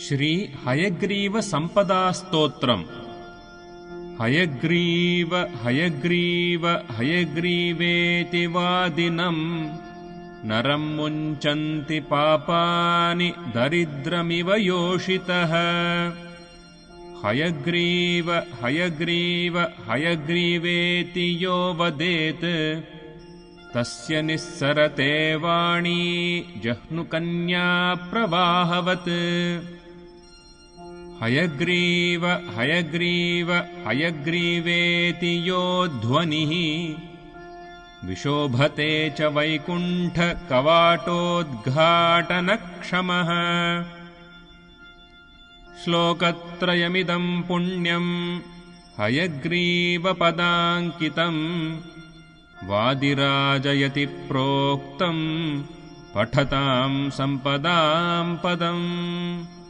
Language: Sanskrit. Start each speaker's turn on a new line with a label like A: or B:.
A: श्री हयग्रीव संपदास्तोत्रम्। हयग्रीव हयग्रीव हयग्रीवेति वादिनम् नरं मुञ्चन्ति पापानि दरिद्रमिव योषितः। हयग्रीव हयग्रीव हयग्रीवेति यो वदेत् तस्य निस्सरते वाणी जह्नुकन्या प्रवाहवत्। हयग्रीव हयग्रीव हयग्रीवेति यो ध्वनिः विशोभते च वैकुण्ठकवाटोद्घाटनक्षमः। श्लोकत्रयमिदं पुण्यम् हयग्रीवपदाङ्कितम् वादिराजयति प्रोक्तम् पठतां सम्पदां पदम्।